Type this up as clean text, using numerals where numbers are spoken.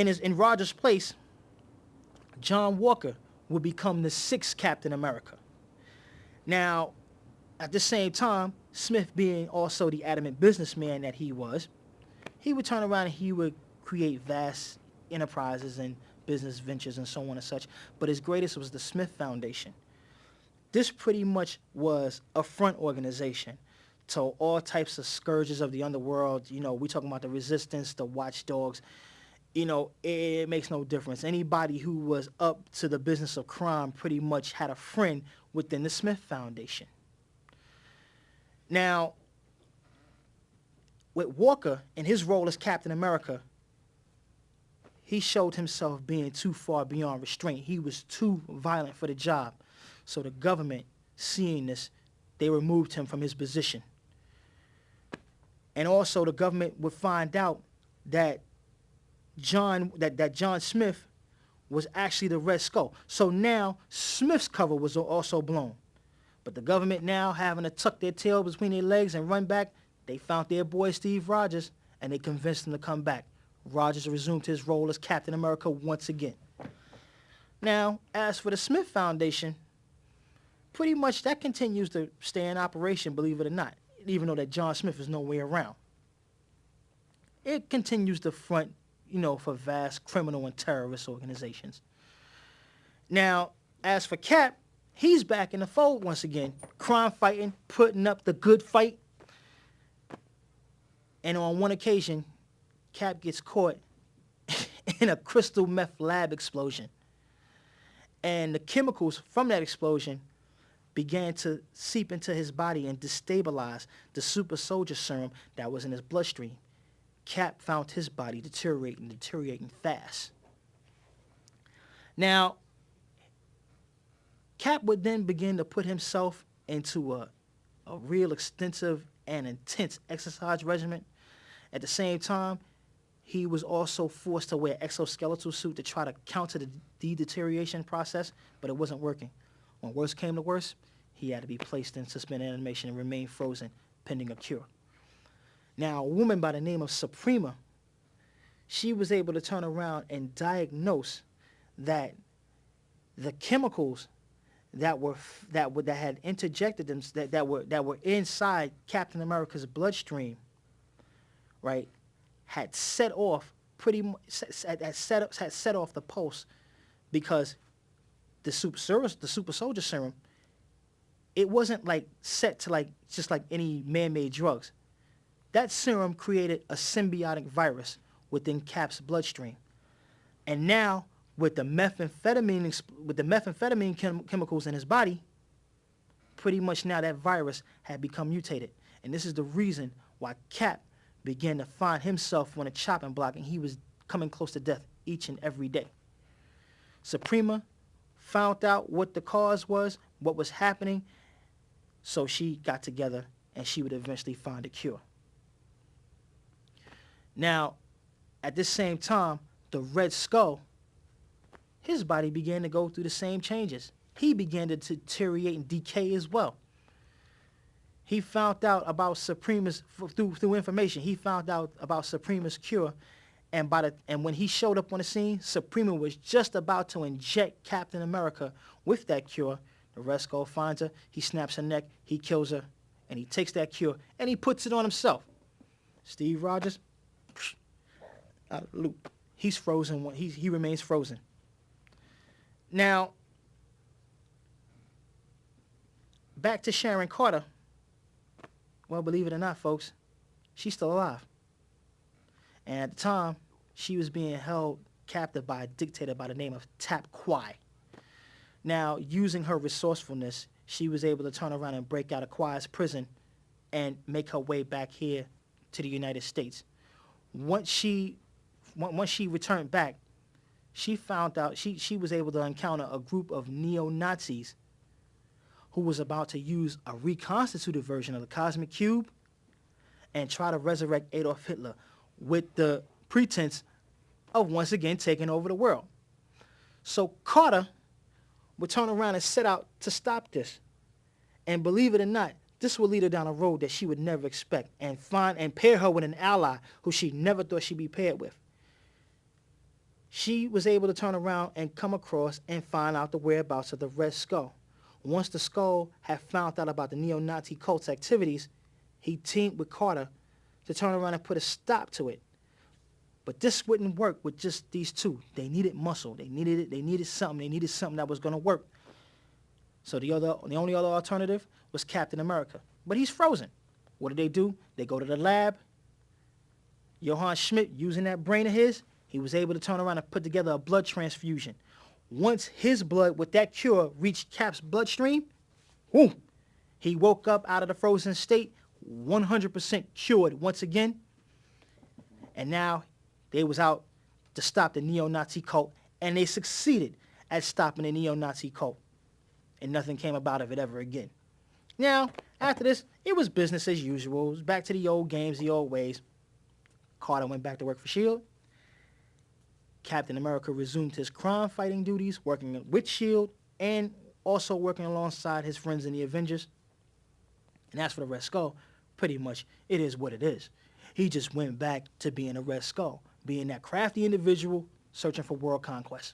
in Rogers' place, John Walker would become the sixth Captain America. Now, at the same time, Smith being also the adamant businessman that he was, he would turn around and he would create vast enterprises and business ventures and so on and such. But his greatest was the Smith Foundation. This pretty much was a front organization to all types of scourges of the underworld. You know, we talking about the resistance, the watchdogs. You know, it makes no difference. Anybody who was up to the business of crime pretty much had a friend within the Smith Foundation. Now, with Walker in his role as Captain America, he showed himself being too far beyond restraint. He was too violent for the job. So the government, seeing this, they removed him from his position. And also the government would find out that John Smith was actually the Red Skull. So now Smith's cover was also blown. But the government now having to tuck their tail between their legs and run back, they found their boy Steve Rogers and they convinced him to come back. Rogers resumed his role as Captain America once again. Now, as for the Smith Foundation, pretty much that continues to stay in operation, believe it or not, even though that John Smith is nowhere around. It continues to front, you know, for vast criminal and terrorist organizations. Now, as for Cap, he's back in the fold once again, crime fighting, putting up the good fight. And on one occasion, Cap gets caught in a crystal meth lab explosion. And the chemicals from that explosion began to seep into his body and destabilize the super soldier serum that was in his bloodstream. Cap found his body deteriorating fast. Now, Cap would then begin to put himself into a real extensive and intense exercise regimen. At the same time, he was also forced to wear exoskeletal suit to try to counter the deterioration process, but it wasn't working. When worse came to worse, he had to be placed in suspended animation and remain frozen pending a cure. Now, a woman by the name of Suprema, she was able to turn around and diagnose that the chemicals that had interjected them, that were inside Captain America's bloodstream, right, had set off the pulse, because the super soldier serum, it wasn't like set to just like any man-made drugs. That serum created a symbiotic virus within Cap's bloodstream, and now with the methamphetamine chemicals in his body, pretty much now that virus had become mutated, and this is the reason why Cap began to find himself on a chopping block, and he was coming close to death each and every day. Suprema found out what the cause was, what was happening, so she got together and she would eventually find a cure. Now, at this same time, the Red Skull, his body began to go through the same changes. He began to deteriorate and decay as well. He found out about Suprema's, through information, he found out about Suprema's cure, and when he showed up on the scene, Suprema was just about to inject Captain America with that cure. The Red Skull finds her, he snaps her neck, he kills her, and he takes that cure, and he puts it on himself. Steve Rogers, out of the loop. He's frozen. He remains frozen. Now, back to Sharon Carter. Well, believe it or not, folks, she's still alive. And at the time, she was being held captive by a dictator by the name of Tap Kwai. Now, using her resourcefulness, she was able to turn around and break out of Kwai's prison and make her way back here to the United States. Once she returned back, she found out she was able to encounter a group of neo-Nazis who was about to use a reconstituted version of the Cosmic Cube and try to resurrect Adolf Hitler with the pretense of once again taking over the world. So Carter would turn around and set out to stop this. And believe it or not, this would lead her down a road that she would never expect and pair her with an ally who she never thought she'd be paired with. she was able to turn around and come across and find out the whereabouts of the Red Skull. Once the Skull had found out about the neo-Nazi cult's activities, he teamed with Carter to turn around and put a stop to it. But this wouldn't work with just these two. They needed muscle. They needed it. They needed something that was going to work. So the only other alternative was Captain America. But he's frozen. What do? They go to the lab. Johann Schmidt, using that brain of his, he was able to turn around and put together a blood transfusion. Once his blood with that cure reached Cap's bloodstream, whoo, he woke up out of the frozen state, 100% cured once again. And now they was out to stop the neo-Nazi cult, and they succeeded at stopping the neo-Nazi cult. And nothing came about of it ever again. Now, after this, it was business as usual. It was back to the old games, the old ways. Carter went back to work for S.H.I.E.L.D. Captain America resumed his crime-fighting duties, working with S.H.I.E.L.D. and also working alongside his friends in the Avengers. And as for the Red Skull, pretty much it is what it is. He just went back to being a Red Skull, being that crafty individual searching for world conquest.